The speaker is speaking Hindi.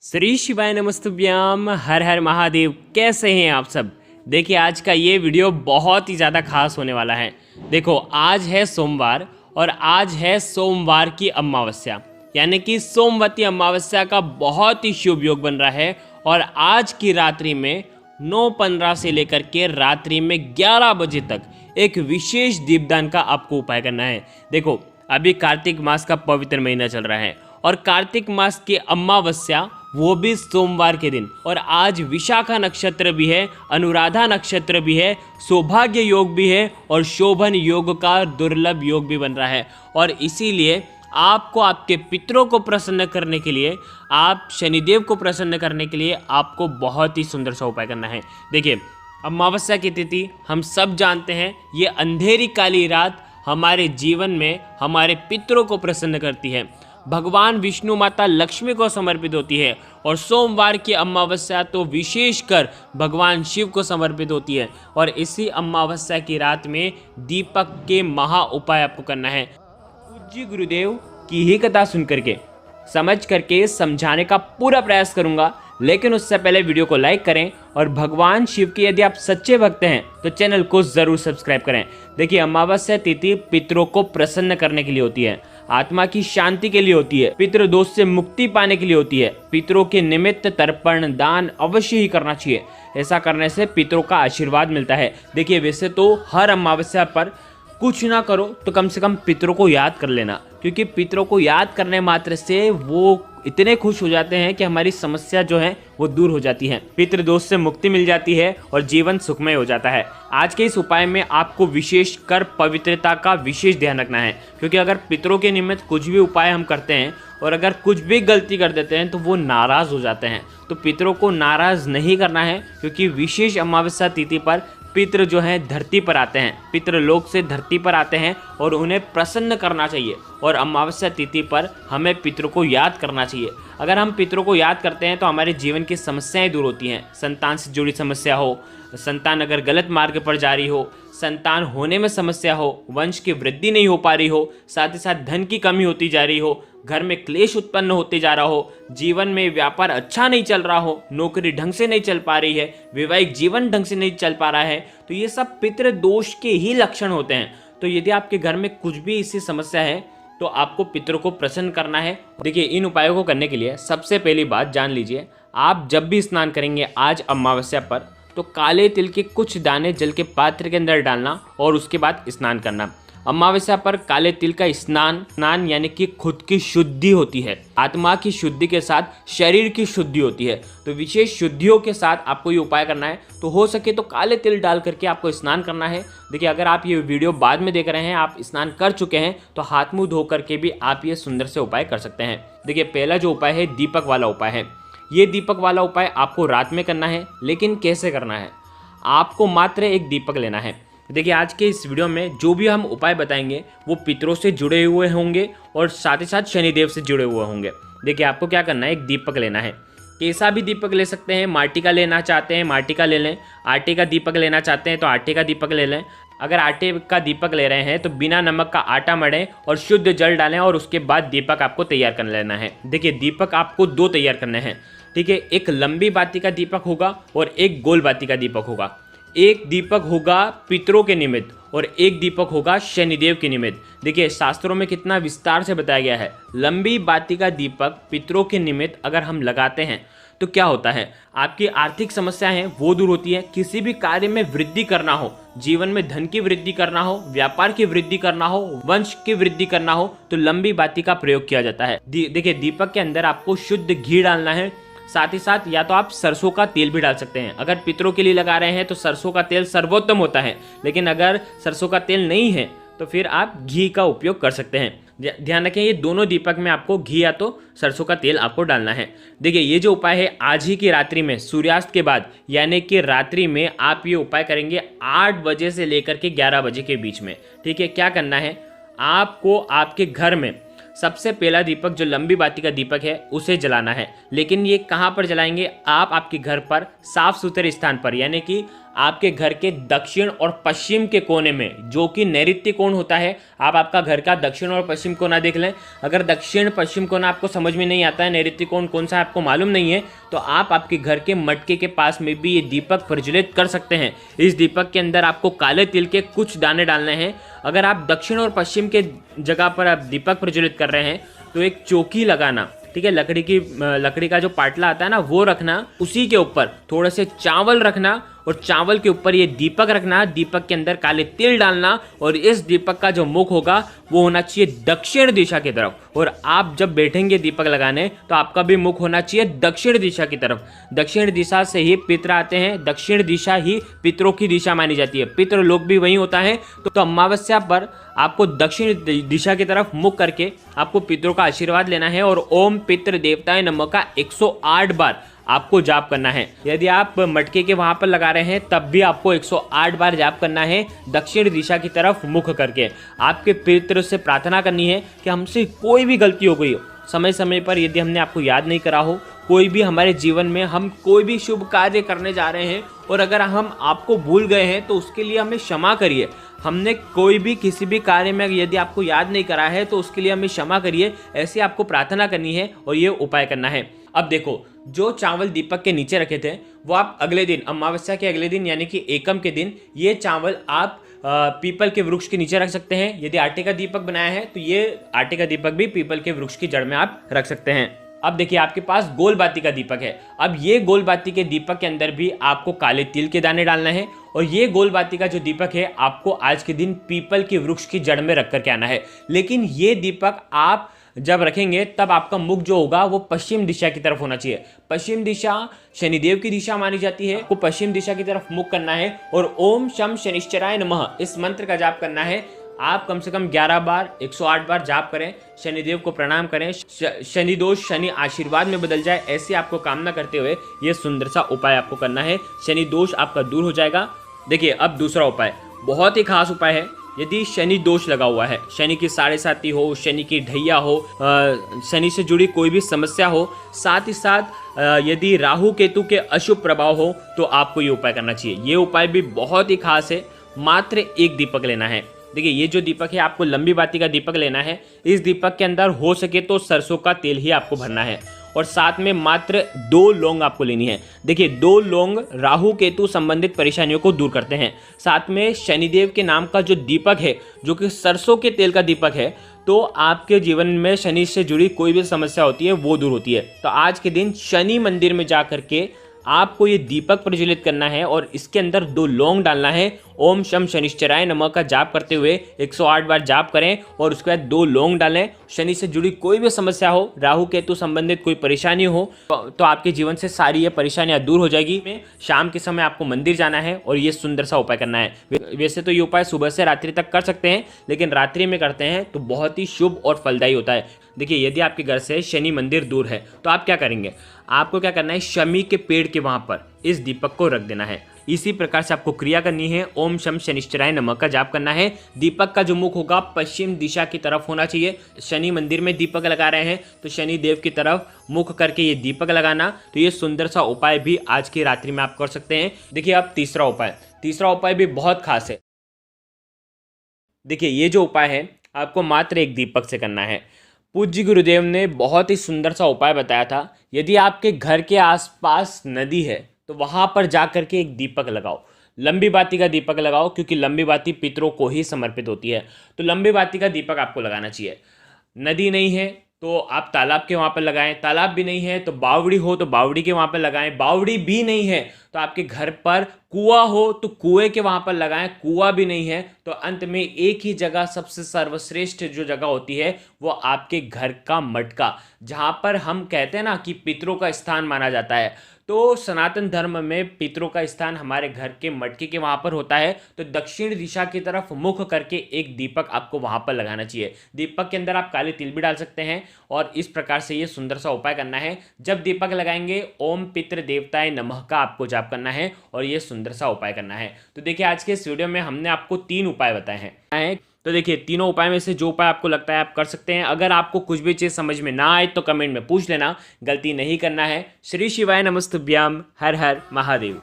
श्री शिवाय नमस्तुभ्याम। हर हर महादेव। कैसे हैं आप सब। देखिए आज का ये वीडियो बहुत ही ज़्यादा खास होने वाला है। देखो आज है सोमवार और आज है सोमवार की अमावस्या, यानी कि सोमवती अमावस्या का बहुत ही शुभ योग बन रहा है। और आज की रात्रि में 9:15 से लेकर के रात्रि में 11 बजे तक एक विशेष दीपदान का आपको उपाय करना है। देखो अभी कार्तिक मास का पवित्र महीना चल रहा है और कार्तिक मास की अमावस्या वो भी सोमवार के दिन, और आज विशाखा नक्षत्र भी है, अनुराधा नक्षत्र भी है, सौभाग्य योग भी है और शोभन योग का दुर्लभ योग भी बन रहा है। और इसीलिए आपको आपके पितरों को प्रसन्न करने के लिए, आप शनिदेव को प्रसन्न करने के लिए आपको बहुत ही सुंदर सा उपाय करना है। देखिए अमावस्या की तिथि हम सब जानते हैं, ये अंधेरी काली रात हमारे जीवन में हमारे पितरों को प्रसन्न करती है, भगवान विष्णु माता लक्ष्मी को समर्पित होती है। और सोमवार की अमावस्या तो विशेषकर भगवान शिव को समर्पित होती है। और इसी अमावस्या की रात में दीपक के महा उपाय आपको करना है। पूज्य गुरुदेव की ही कथा सुन करके समझ करके समझाने का पूरा प्रयास करूंगा, लेकिन उससे पहले वीडियो को लाइक करें और भगवान शिव के यदि आप सच्चे भक्त हैं तो चैनल को जरूर सब्सक्राइब करें। देखिए अमावस्या तिथि पितरों को प्रसन्न करने के लिए होती है, आत्मा की शांति के लिए होती है, पितृ दोष से मुक्ति पाने के लिए होती है। पितरों के निमित्त तर्पण दान अवश्य ही करना चाहिए। ऐसा करने से पितरों का आशीर्वाद मिलता है। देखिए वैसे तो हर अमावस्या पर कुछ ना करो तो कम से कम पितरों को याद कर लेना, क्योंकि पितरों को याद करने मात्र से वो इतने खुश हो जाते हैं कि हमारी समस्या जो है वो दूर हो जाती है, पितृदोष से मुक्ति मिल जाती है और जीवन सुखमय हो जाता है। आज के इस उपाय में आपको विशेष कर पवित्रता का विशेष ध्यान रखना है, क्योंकि अगर पितरों के निमित्त कुछ भी उपाय हम करते हैं और अगर कुछ भी गलती कर देते हैं तो वो नाराज़ हो जाते हैं। तो पितरों को नाराज़ नहीं करना है, क्योंकि विशेष अमावस्या तिथि पर पितृ जो हैं धरती पर आते हैं, पितृलोक से धरती पर आते हैं और उन्हें प्रसन्न करना चाहिए। और अमावस्या तिथि पर हमें पितरों को याद करना चाहिए। अगर हम पितरों को याद करते हैं तो हमारे जीवन की समस्याएं दूर होती हैं। संतान से जुड़ी समस्या हो, संतान अगर गलत मार्ग पर जा रही हो, संतान होने में समस्या हो, वंश की वृद्धि नहीं हो पा रही हो, साथ ही साथ धन की कमी होती जा रही हो, घर में क्लेश उत्पन्न होते जा रहा हो, जीवन में व्यापार अच्छा नहीं चल रहा हो, नौकरी ढंग से नहीं चल पा रही है, वैवाहिक जीवन ढंग से नहीं चल पा रहा है, तो ये सब पितृ दोष के ही लक्षण होते हैं। तो यदि आपके घर में कुछ भी ऐसी समस्या है तो आपको पितरों को प्रसन्न करना है। देखिए इन उपायों को करने के लिए सबसे पहली बात जान लीजिए, आप जब भी स्नान करेंगे आज अमावस्या पर तो काले तिल के कुछ दाने जल के पात्र के अंदर डालना और उसके बाद स्नान करना। अमावस्या पर काले तिल का स्नान यानी कि खुद की शुद्धि होती है, आत्मा की शुद्धि के साथ शरीर की शुद्धि होती है। तो विशेष शुद्धियों के साथ आपको ये उपाय करना है। तो हो सके तो काले तिल डाल करके आपको स्नान करना है। देखिए अगर आप ये वीडियो बाद में देख रहे हैं, आप स्नान कर चुके हैं, तो हाथ मुंह धो करके भी आप ये सुंदर से उपाय कर सकते हैं। देखिए पहला जो उपाय है दीपक वाला उपाय है। ये दीपक वाला उपाय आपको रात में करना है, लेकिन कैसे करना है, आपको मात्र एक दीपक लेना है। देखिए आज के इस वीडियो में जो भी हम उपाय बताएंगे वो पितरों से जुड़े हुए होंगे और साथ ही साथ शनिदेव से जुड़े हुए होंगे। देखिए आपको क्या करना है, एक दीपक लेना है। कैसा भी दीपक ले सकते हैं, माटी का लेना चाहते हैं माटी का ले लें, आटे का दीपक लेना चाहते हैं तो आटे का दीपक ले लें। अगर आटे का दीपक ले रहे हैं तो बिना नमक का आटा मढ़ें और शुद्ध जल डालें और उसके बाद दीपक आपको तैयार कर लेना है। देखिए दीपक आपको दो तैयार करने हैं, ठीक है। एक लंबी बाती का दीपक होगा और एक गोल बाती का दीपक होगा। एक दीपक होगा पितरों के निमित्त और एक दीपक होगा शनिदेव के निमित्त। देखिए शास्त्रों में कितना विस्तार से बताया गया है। लंबी बाती का दीपक पितरों के निमित्त अगर हम लगाते हैं तो क्या होता है, आपकी आर्थिक समस्याएं हैं वो दूर होती है। किसी भी कार्य में वृद्धि करना हो, जीवन में धन की वृद्धि करना हो, व्यापार की वृद्धि करना हो, वंश की वृद्धि करना हो, तो लंबी बाती का प्रयोग किया जाता है। देखिए दीपक के अंदर आपको शुद्ध घी डालना है, साथ ही साथ या तो आप सरसों का तेल भी डाल सकते हैं। अगर पितरों के लिए लगा रहे हैं तो सरसों का तेल सर्वोत्तम होता है, लेकिन अगर सरसों का तेल नहीं है तो फिर आप घी का उपयोग कर सकते हैं। ध्यान रखें ये दोनों दीपक में आपको घी या तो सरसों का तेल आपको डालना है। देखिए ये जो उपाय है आज ही की रात्रि में सूर्यास्त के बाद, यानी कि रात्रि में आप ये उपाय करेंगे 8 बजे से लेकर के 11 बजे के बीच में, ठीक है। क्या करना है, आपको आपके घर में सबसे पहला दीपक जो लंबी बाती का दीपक है उसे जलाना है। लेकिन ये कहाँ पर जलाएंगे, आप आपके घर पर साफ सुथरे स्थान पर, यानी कि आपके घर के दक्षिण और पश्चिम के कोने में, जो कि नैऋत्य कोण होता है। आप आपका घर का दक्षिण और पश्चिम कोना देख लें। अगर दक्षिण पश्चिम कोना आपको समझ में नहीं आता है, नैऋत्य कोण कौन सा आपको मालूम नहीं है, तो आप आपके घर के मटके के पास में भी ये दीपक प्रज्वलित कर सकते हैं। इस दीपक के अंदर आपको काले तिल के कुछ दाने डालने हैं। अगर आप दक्षिण और पश्चिम के जगह पर आप दीपक प्रज्वलित कर रहे हैं तो एक चौकी लगाना, ठीक है, लकड़ी का जो पाटला आता है ना, वो रखना। उसी के ऊपर थोड़े से चावल रखना और चावल के ऊपर ये दीपक रखना। दीपक के अंदर काले तिल डालना और इस दीपक का जो मुख होगा वो होना चाहिए दक्षिण दिशा की तरफ। और आप जब बैठेंगे दीपक लगाने तो आपका भी मुख होना चाहिए दक्षिण दिशा की तरफ। दक्षिण दिशा से ही पितर आते हैं, दक्षिण दिशा ही पितरों की दिशा मानी जाती है। पितृ लोग भी वहीं होता है। तो अमावस्या पर आपको दक्षिण दिशा की तरफ मुख करके आपको पितरों का आशीर्वाद लेना है और ओम पितृ देवताय नमः का 108 बार आपको जाप करना है। यदि आप मटके के वहां पर लगा रहे हैं तब भी आपको 108 बार जाप करना है दक्षिण दिशा की तरफ मुख करके। आपके पितृ से प्रार्थना करनी है कि हमसे कोई भी गलती हो गई हो, समय समय पर यदि हमने आपको याद नहीं करा हो, कोई भी हमारे जीवन में हम कोई भी शुभ कार्य करने जा रहे हैं और अगर हम आपको भूल गए हैं तो उसके लिए हमें क्षमा करिए। हमने कोई भी किसी भी कार्य में यदि आपको याद नहीं करा है तो उसके लिए हमें क्षमा करिए, ऐसे आपको प्रार्थना करनी है और ये उपाय करना है। अब देखो, जो चावल दीपक के नीचे रखे थे वो आप अगले दिन, अमावस्या के अगले दिन यानी कि एकम के दिन, ये चावल आप पीपल के वृक्ष के नीचे रख सकते हैं। यदि आटे का दीपक बनाया है तो ये आटे का दीपक भी पीपल के वृक्ष की जड़ में आप रख सकते हैं। अब देखिए, आपके पास गोल बाती का दीपक है। अब ये गोल बाती के दीपक के अंदर भी आपको काले तिल के दाने डालना है और ये गोल बाती का जो दीपक है आपको आज के दिन पीपल के वृक्ष की जड़ में रख करके आना है। लेकिन ये दीपक आप जब रखेंगे तब आपका मुख जो होगा वो पश्चिम दिशा की तरफ होना चाहिए। पश्चिम दिशा शनिदेव की दिशा मानी जाती है। आपको पश्चिम दिशा की तरफ मुख करना है और ओम शम शनिश्चराय नमः इस मंत्र का जाप करना है। आप कम से कम 11 बार 108 बार जाप करें, शनिदेव को प्रणाम करें, शनि दोष शनि आशीर्वाद में बदल जाए, ऐसी आपको कामना करते हुए ये सुंदर सा उपाय आपको करना है। शनि दोष आपका दूर हो जाएगा। देखिए, अब दूसरा उपाय बहुत ही खास उपाय है। यदि शनि दोष लगा हुआ है, शनि की 7.5 हो, शनि की ढैया हो, शनि से जुड़ी कोई भी समस्या हो, साथ ही साथ यदि राहु केतु के अशुभ प्रभाव हो, तो आपको ये उपाय करना चाहिए। ये उपाय भी बहुत ही खास है। मात्र एक दीपक लेना है। देखिए, ये जो दीपक है आपको लंबी बाती का दीपक लेना है। इस दीपक के अंदर हो सके तो सरसों का तेल ही आपको भरना है और साथ में मात्र 2 लौंग आपको लेनी है। देखिए, 2 लौंग राहु केतु संबंधित परेशानियों को दूर करते हैं। साथ में शनिदेव के नाम का जो दीपक है, जो कि सरसों के तेल का दीपक है, तो आपके जीवन में शनि से जुड़ी कोई भी समस्या होती है वो दूर होती है। तो आज के दिन शनि मंदिर में जा करके आपको ये दीपक प्रज्वलित करना है और इसके अंदर 2 लौंग डालना है। ओम शम शनिश्चराय नमः का जाप करते हुए 108 बार जाप करें और उसके बाद 2 लौंग डालें। शनि से जुड़ी कोई भी समस्या हो, राहु केतु संबंधित कोई परेशानी हो, तो आपके जीवन से सारी ये परेशानियां दूर हो जाएगी। में शाम के समय आपको मंदिर जाना है और ये सुंदर सा उपाय करना है। वैसे तो ये उपाय सुबह से रात्रि तक कर सकते हैं, लेकिन रात्रि में करते हैं तो बहुत ही शुभ और फलदायी होता है। देखिए, यदि आपके घर से शनि मंदिर दूर है तो आप क्या करेंगे, आपको क्या करना है, शमी के पेड़ के वहां पर इस दीपक को रख देना है। इसी प्रकार से आपको क्रिया करनी है। ओम शम शनिश्चराय नमः का जाप करना है। दीपक का जो मुख होगा पश्चिम दिशा की तरफ होना चाहिए। शनि मंदिर में दीपक लगा रहे हैं तो शनि देव की तरफ मुख करके ये दीपक लगाना। तो ये सुंदर सा उपाय भी आज की रात्रि में आप कर सकते हैं। देखिए, अब तीसरा उपाय भी बहुत खास है। देखिए, ये जो उपाय है आपको मात्र एक दीपक से करना है। पूज्य गुरुदेव ने बहुत ही सुंदर सा उपाय बताया था। यदि आपके घर के आसपास नदी है तो वहाँ पर जा कर के एक दीपक लगाओ। लंबी बाती का दीपक लगाओ, क्योंकि लंबी बाती पितरों को ही समर्पित होती है। तो लंबी बाती का दीपक आपको लगाना चाहिए। नदी नहीं है तो आप तालाब के वहाँ पर लगाएं, तालाब भी नहीं है तो बावड़ी हो तो बावड़ी के वहाँ पर लगाएं, बावड़ी भी नहीं है तो आपके घर पर कुआं हो तो कुएं के वहाँ पर लगाएं, कुआं भी नहीं है तो अंत में एक ही जगह सबसे सर्वश्रेष्ठ जो जगह होती है वो आपके घर का मटका, जहाँ पर हम कहते हैं ना कि पितरों का स्थान माना जाता है। तो सनातन धर्म में पितरों का स्थान हमारे घर के मटके के वहाँ पर होता है। तो दक्षिण दिशा की तरफ मुख करके एक दीपक आपको वहाँ पर लगाना चाहिए। दीपक के अंदर आप काले तिल भी डाल सकते हैं और इस प्रकार से ये सुंदर सा उपाय करना है। जब दीपक लगाएंगे ओम पितृ देवताय नमः का आपको जाप करना है और ये सुंदर सा उपाय करना है। तो देखिए, आज के इस वीडियो में हमने आपको 3 उपाय बताए हैं। तो देखिए, तीनों उपाय में से जो उपाय आपको लगता है आप कर सकते हैं। अगर आपको कुछ भी चीज़ समझ में ना आए तो कमेंट में पूछ लेना, गलती नहीं करना है। श्री शिवाय नमस्तुभ्याम। हर हर महादेव।